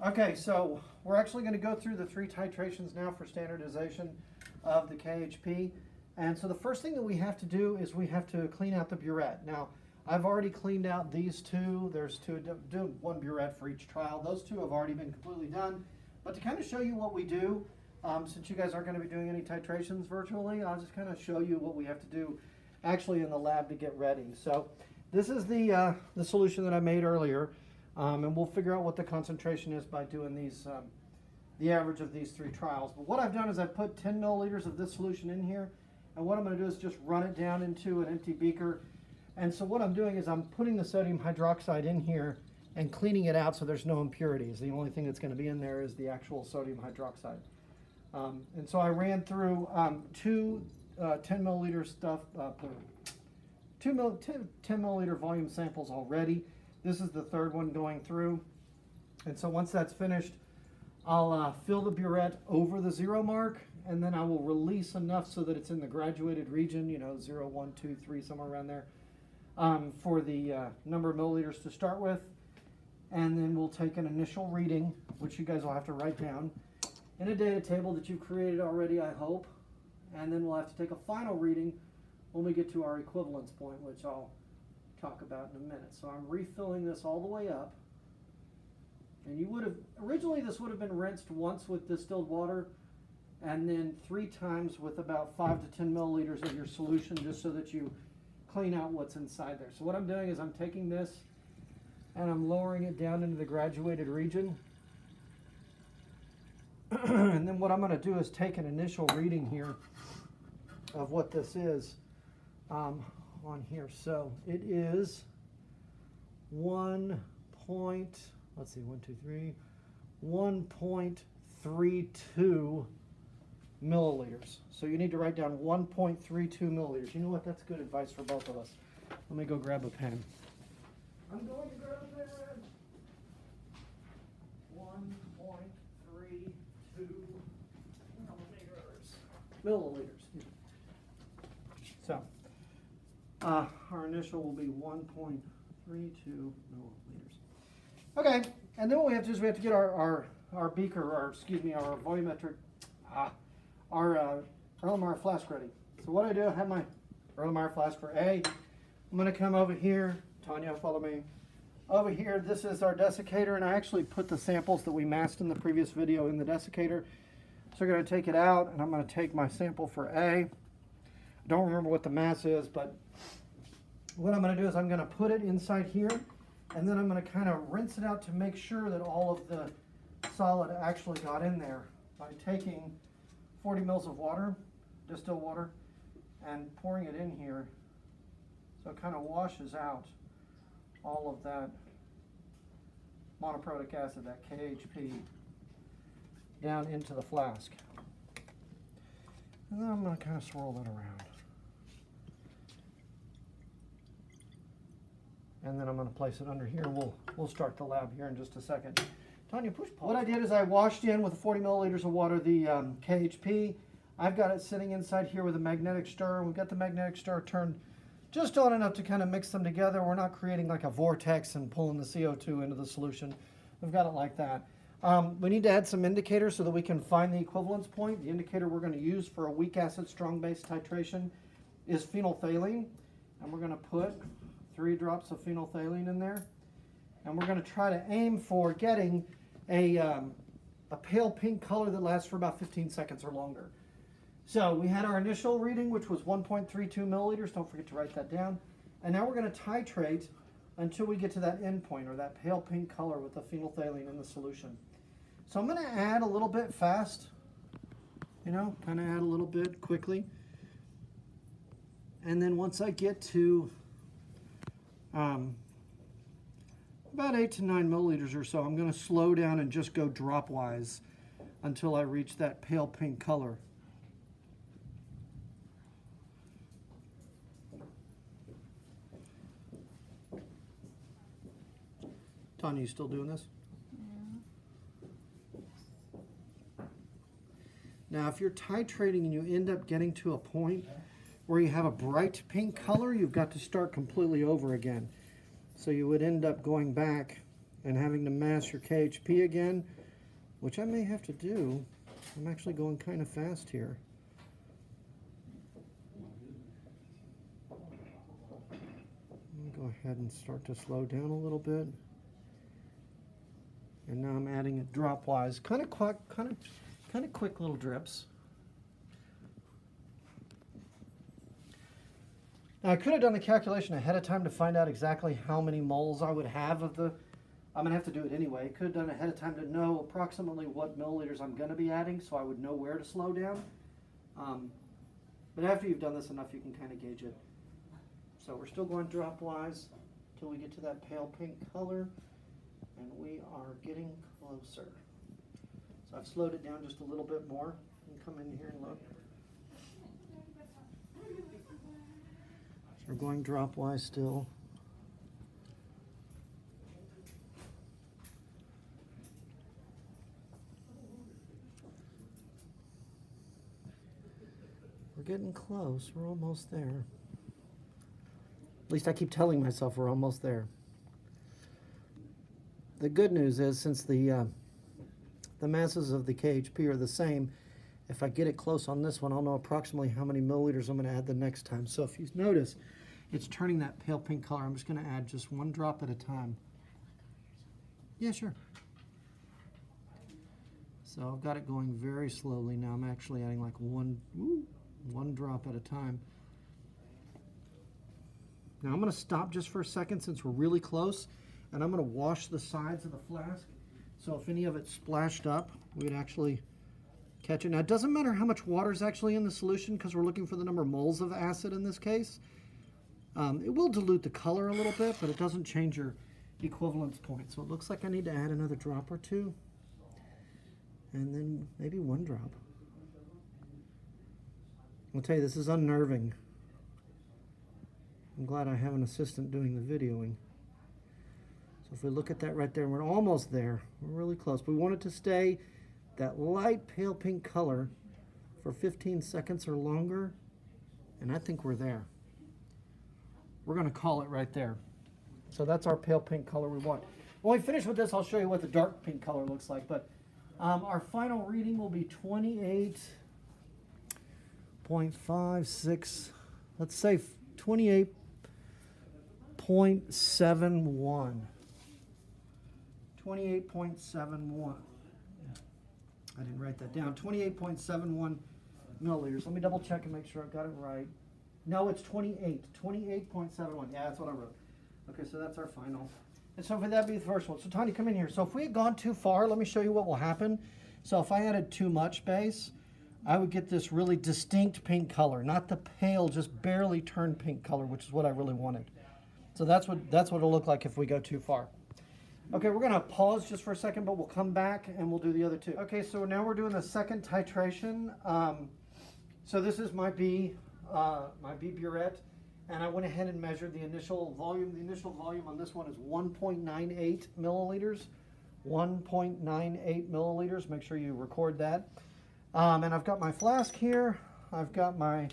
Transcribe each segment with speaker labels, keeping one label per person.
Speaker 1: Okay, so we're actually going to go through the 3 titrations now for standardization of the KHP. And so the first thing that we have to do is we have to clean out the burette. Now, I've already cleaned out these 2. There's 2, do 1 burette for each trial. Those 2 have already been completely done. But to kind of show you what we do, since you guys aren't going to be doing any titrations virtually, I'll just kind of show you what we have to do actually in the lab to get ready. So this is the solution that I made earlier. And we'll figure out what the concentration is by doing these, the average of these 3 trials. But what I've done is I've put 10 milliliters of this solution in here. And what I'm going to do is just run it down into an empty beaker. And so what I'm doing is I'm putting the sodium hydroxide in here and cleaning it out so there's no impurities. The only thing that's going to be in there is the actual sodium hydroxide. And so I ran through 2 10 milliliter stuff, 10 milliliter volume samples already. This is the 3rd one going through. And so once that's finished, I'll fill the burette over the 0 mark, and then I will release enough so that it's in the graduated region, you know, 0, 1, 2, 3, somewhere around there, for the number of milliliters to start with. And then we'll take an initial reading, which you guys will have to write down in a data table that you've created already, I hope. And then we'll have to take a final reading when we get to our equivalence point, which I'll talk about in a minute. So I'm refilling this all the way up. And you would have, originally this would have been rinsed once with distilled water and then 3 times with about 5 to 10 milliliters of your solution, just so that you clean out what's inside there. So what I'm doing is I'm taking this and I'm lowering it down into the graduated region. And then what I'm going to do is take an initial reading here of what this is on here. So it is 1 point, let's see, 1, 2, 3, 1.32 milliliters. So you need to write down 1.32 milliliters. You know what? That's good advice for both of us. Let me go grab a pen. I'm going to grab a pen. 1.32 milliliters. So our initial will be 1.32 milliliters. Okay, and then what we have to do is we have to get our beaker, or excuse me, our volumetric, our Erlenmeyer flask ready. So what I do, I have my Erlenmeyer flask for A. I'm going to come over here. Tanya, follow me. Over here, this is our desiccator, and I actually put the samples that we masked in the previous video in the desiccator. So we're going to take it out, and I'm going to take my sample for A. I don't remember what the mass is, but what I'm going to do is I'm going to put it inside here, and then I'm going to kind of rinse it out to make sure that all of the solid actually got in there by taking 40 mils of water, distilled water, and pouring it in here so it kind of washes out all of that monoprotic acid, that KHP, down into the flask. And then I'm going to kind of swirl that around. And then I'm going to place it under here. We'll start the lab here in just a second. Tanya, push pause. What I did is I washed in with 40 milliliters of water the KHP. I've got it sitting inside here with a magnetic stirrer. We've got the magnetic stirrer turned just on enough to kind of mix them together. We're not creating like a vortex and pulling the CO2 into the solution. We've got it like that. We need to add some indicators so that we can find the equivalence point. The indicator we're going to use for a weak acid strong base titration is phenolphthalein. And we're going to put 3 drops of phenolphthalein in there. And we're going to try to aim for getting a pale pink color that lasts for about 15 seconds or longer. So we had our initial reading, which was 1.32 milliliters. Don't forget to write that down. And now we're going to titrate until we get to that end point, or that pale pink color with the phenolphthalein in the solution. So I'm going to add a little bit fast, you know, kind of add a little bit quickly. And then once I get to about 8 to 9 milliliters or so, I'm going to slow down and just go dropwise until I reach that pale pink color. Tanya, you still doing this? Yeah. Now, if you're titrating and you end up getting to a point where you have a bright pink color, you've got to start completely over again. So you would end up going back and having to mass your KHP again, which I may have to do. I'm actually going kind of fast here. Go ahead and start to slow down a little bit. And now I'm adding it drop-wise, kind of quick little drips. Now I could have done the calculation ahead of time to find out exactly how many moles I would have of the, I'm gonna have to do it anyway. Could have done it ahead of time to know approximately what milliliters I'm gonna be adding, so I would know where to slow down. But after you've done this enough, you can kind of gauge it. So we're still going drop-wise until we get to that pale pink color, and we are getting closer. So I've slowed it down just a little bit more. You can come in here and look. So we're going drop-wise still. We're getting close. We're almost there. At least I keep telling myself we're almost there. The good news is, since the masses of the KHP are the same, if I get it close on this one, I'll know approximately how many milliliters I'm going to add the next time. So if you notice, it's turning that pale pink color. I'm just going to add just one drop at a time. Yeah, sure. So I've got it going very slowly now. I'm actually adding like one drop at a time. Now I'm going to stop just for a second since we're really close, and I'm going to wash the sides of the flask. So if any of it splashed up, we'd actually catch it. Now it doesn't matter how much water is actually in the solution because we're looking for the number of moles of acid in this case. It will dilute the color a little bit, but it doesn't change your equivalence point. So it looks like I need to add another drop or two, and then maybe one drop. I'll tell you, this is unnerving. I'm glad I have an assistant doing the videoing. So if we look at that right there, we're almost there. We're really close. But we want it to stay that light pale pink color for 15 seconds or longer, and I think we're there. We're going to call it right there. So that's our pale pink color we want. When we finish with this, I'll show you what the dark pink color looks like. But our final reading will be 28.56, let's say 28.71. I didn't write that down. 28.71 milliliters. Let me double check and make sure I've got it right. No, it's 28.71. Yeah, that's what I wrote. Okay, so that's our final. And so for that be the first one. So Tanya, come in here. So if we had gone too far, let me show you what will happen. So if I added too much base, I would get this really distinct pink color, not the pale, just barely turned pink color, which is what I really wanted. So that's what it'll look like if we go too far. Okay, we're gonna pause just for a second, but we'll come back and we'll do the other two. Okay, so now we're doing the second titration. So this is my B burette, and I went ahead and measured the initial volume. The initial volume on this one is 1.98 milliliters. 1.98 milliliters. Make sure you record that. And I've got my flask here. I've got my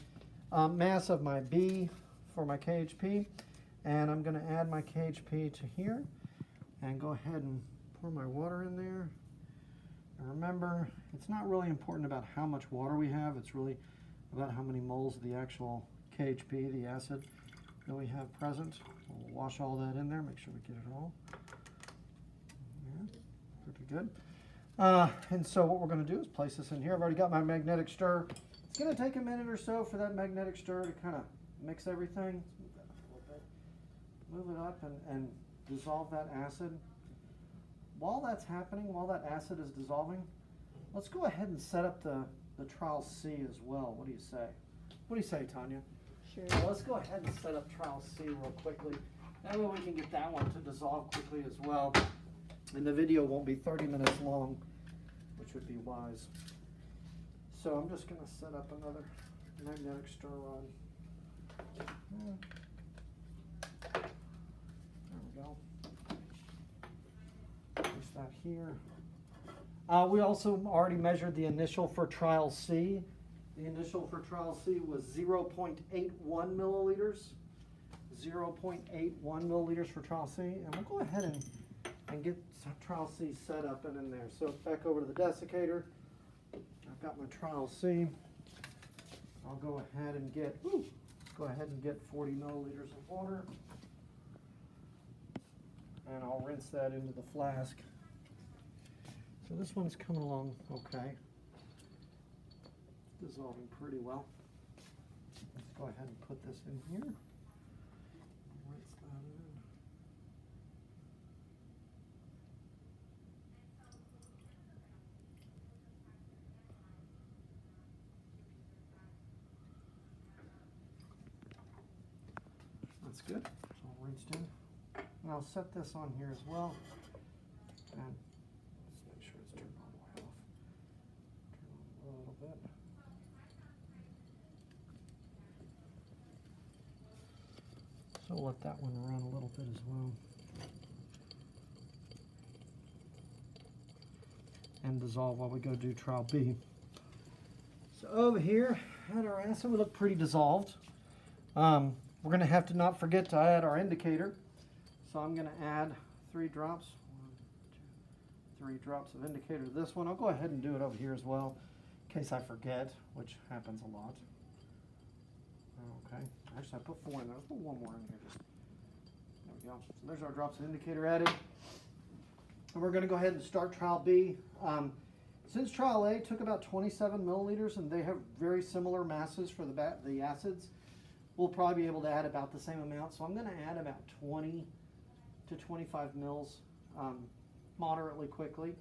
Speaker 1: mass of my B for my KHP, and I'm going to add my KHP to here and go ahead and pour my water in there. And remember, it's not really important about how much water we have. It's really about how many moles of the actual KHP, the acid that we have present. We'll wash all that in there, make sure we get it all. Yeah, pretty good. And so what we're going to do is place this in here. I've already got my magnetic stir. It's going to take a minute or so for that magnetic stir to kind of mix everything. Move it up and dissolve that acid. While that's happening, while that acid is dissolving, let's go ahead and set up the trial C as well. What do you say? What do you say, Tanya?
Speaker 2: Sure.
Speaker 1: Well, let's go ahead and set up trial C real quickly. That way we can get that one to dissolve quickly as well. And the video won't be 30 minutes long, which would be wise. So I'm just going to set up another magnetic stir rod. There we go. Place that here. We also already measured the initial for trial C. The initial for trial C was 0.81 milliliters. 0.81 milliliters for trial C. And we'll go ahead and and get trial C set up and in there. So back over to the desiccator. I've got my trial C. I'll go ahead and get 40 milliliters of water, and I'll rinse that into the flask. So this one's coming along okay. Dissolving pretty well. Let's go ahead and put this in here. Rinse that in. That's good. It's all rinsed in. And I'll set this on here as well. And let's make sure it's turned all the way off. Turn on a little bit. So we'll let that one run a little bit as well. And dissolve while we go do trial B. So over here at our acid, we look pretty dissolved. We're going to have to not forget to add our indicator. So I'm going to add 3 drops. 1, 2, 3 drops of indicator to this one. I'll go ahead and do it over here as well, in case I forget, which happens a lot. Okay. Actually, I put 4 in there. Let's put 1 more in here. There we go. So there's our drops of indicator added. And we're going to go ahead and start trial B. Since trial A took about 27 milliliters, and they have very similar masses for the acids, we'll probably be able to add about the same amount. So I'm going to add about 20 to 25 mils moderately quickly.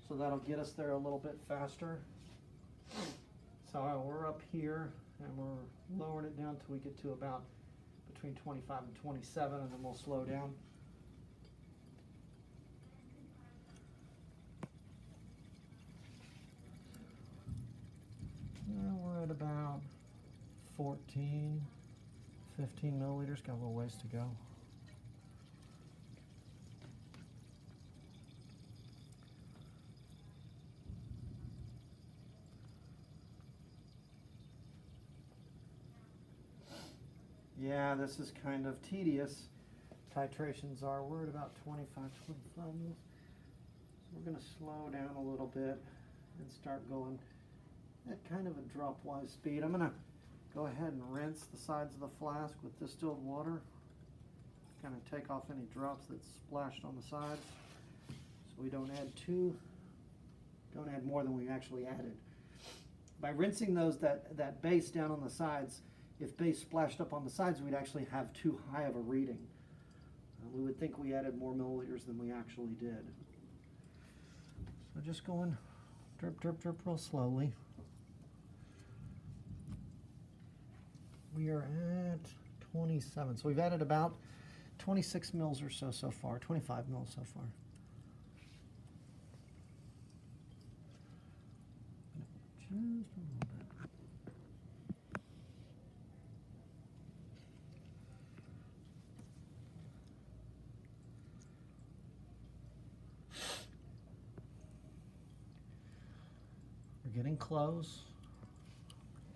Speaker 1: So that'll get us there a little bit faster. So we're up here, and we're lowering it down till we get to about between 25 and 27, and then we'll slow down. Now we're at about 14, 15 milliliters, got a little ways to go. Yeah, this is kind of tedious. Titrations are, we're at about 25 mils. So we're going to slow down a little bit and start going at kind of a drop-wise speed. I'm going to go ahead and rinse the sides of the flask with distilled water. Kind of take off any drops that's splashed on the sides, so we don't add more than we actually added. By rinsing that base down on the sides, if base splashed up on the sides, we'd actually have too high of a reading. We would think we added more milliliters than we actually did. So just going drip, drip, drip real slowly. We are at 27, so we've added about 26 mils or so far, 25 mils so far. Just a little bit. We're getting close.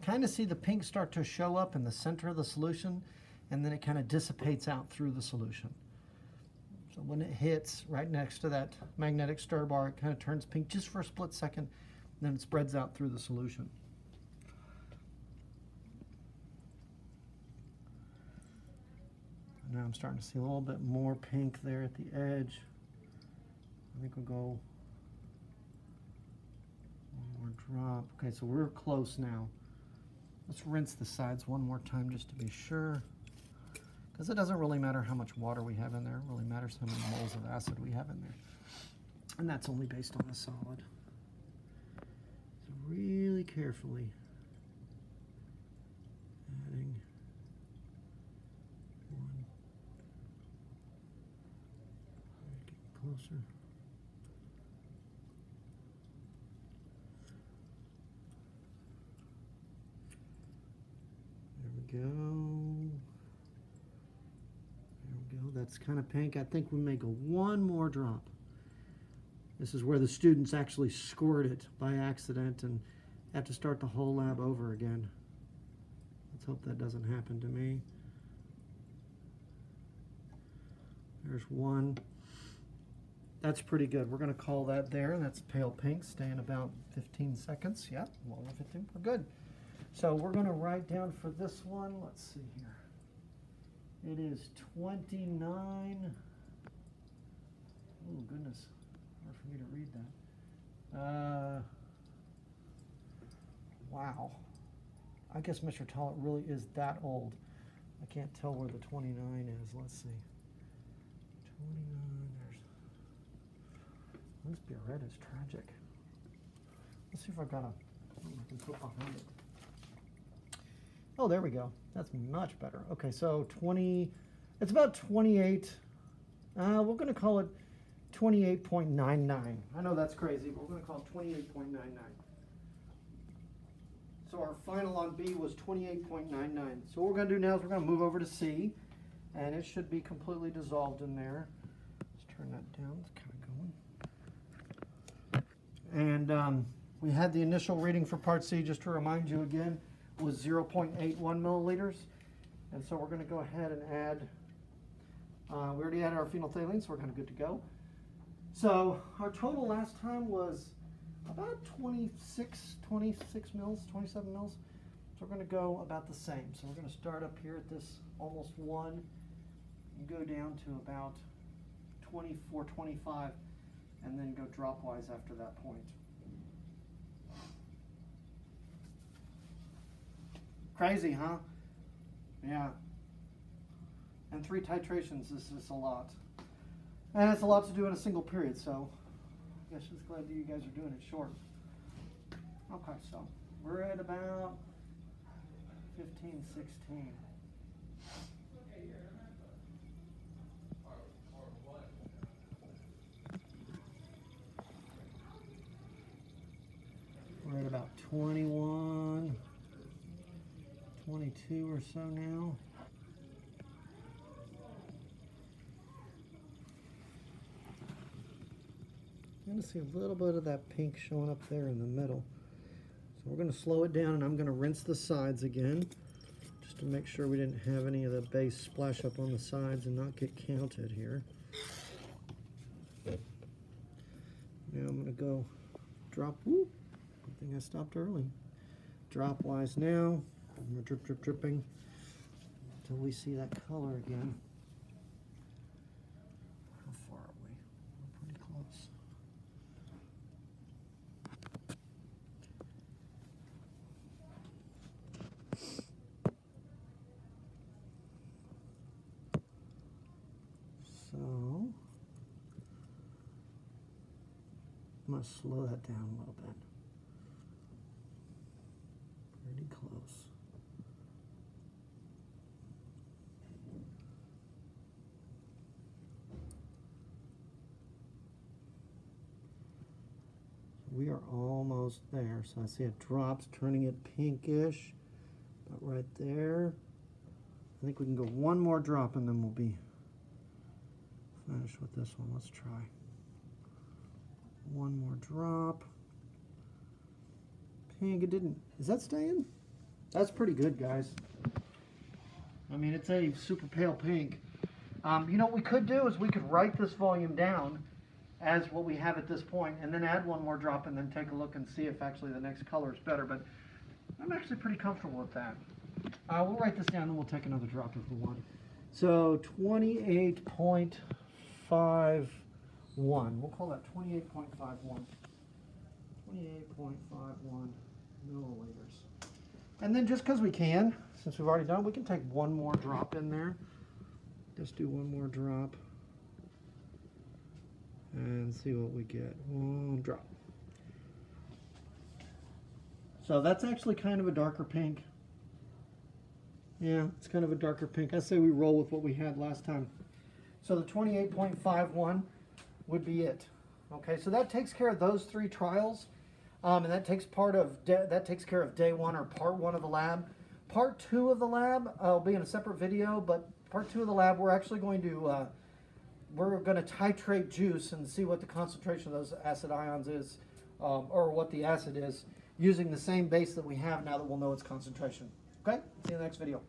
Speaker 1: Kind of see the pink start to show up in the center of the solution, and then it kind of dissipates out through the solution. So when it hits right next to that magnetic stir bar, it kind of turns pink just for a split second, and then it spreads out through the solution. Now I'm starting to see a little bit more pink there at the edge. I think we'll go one more drop. Okay, so we're close now. Let's rinse the sides one more time just to be sure, because it doesn't really matter how much water we have in there. It really matters how many moles of acid we have in there, and that's only based on the solid. So really carefully adding one. Getting closer. Go. There we go. That's kind of pink. I think we may go one more drop. This is where the students actually scored it by accident and have to start the whole lab over again. Let's hope that doesn't happen to me. There's one. That's pretty good. We're going to call that there. That's pale pink, staying about 15 seconds. Yep, longer 15. We're good. So we're going to write down for this one, let's see here. It is 29. Oh, goodness. Hard for me to read that. Wow. I guess Mr. Tollett really is that old. I can't tell where the 29 is. Let's see. 29. This Burette is tragic. Let's see if I've got I can put behind it. Oh, there we go. That's much better. Okay, so 20, it's about 28. We're going to call it 28.99. I know that's crazy, but we're going to call it 28.99. So our final on B was 28.99. So what we're going to do now is we're going to move over to C, and it should be completely dissolved in there. Let's turn that down. It's kind of going. And we had the initial reading for part C, just to remind you again, was 0.81 milliliters. And so we're going to go ahead and add, we already added our phenolphthalein, so we're kind of good to go. So our total last time was about 26 mils, 27 mils. So we're going to go about the same. So we're going to start up here at this almost 1 and go down to about 24, 25, and then go dropwise after that point. Crazy, huh? Yeah. And 3 titrations is a lot. And it's a lot to do in a single period, so I guess just glad that you guys are doing it short. Okay, so we're at about 15, 16. We're at about 21, 22 or so now. I'm going to see a little bit of that pink showing up there in the middle. So we're going to slow it down, and I'm going to rinse the sides again, just to make sure we didn't have any of the base splash up on the sides and not get counted here. Now I'm going to go drop, whoop, good thing I stopped early. Dropwise now, we're drip, drip, dripping until we see that color again. How far are we? We're pretty close. So, I'm going to slow that down a little bit. Pretty close. We are almost there. So I see it drops, turning it pinkish, about right there. I think we can go one more drop and then we'll be finished with this one. Let's try. One more drop. Pink, it didn't, is that staying? That's pretty good, guys. I mean, it's a super pale pink. You know what we could do is we could write this volume down as what we have at this point, and then add one more drop and then take a look and see if actually the next color is better. But I'm actually pretty comfortable with that. We'll write this down and we'll take another drop if we want. So 28.51. We'll call that 28.51. 28.51 milliliters. And then just because we can, since we've already done it, we can take one more drop in there. Just do one more drop. And see what we get. One drop. So that's actually kind of a darker pink. Yeah, it's kind of a darker pink. I say we roll with what we had last time. So the 28.51 would be it. Okay, so that takes care of those 3 trials, and that takes care of day 1 or part 1 of the lab. Part 2 of the lab will be in a separate video, but part 2 of the lab we're actually going to titrate juice and see what the concentration of those acid ions is, or what the acid is, using the same base that we have now that we'll know its concentration. Okay, see you in the next video.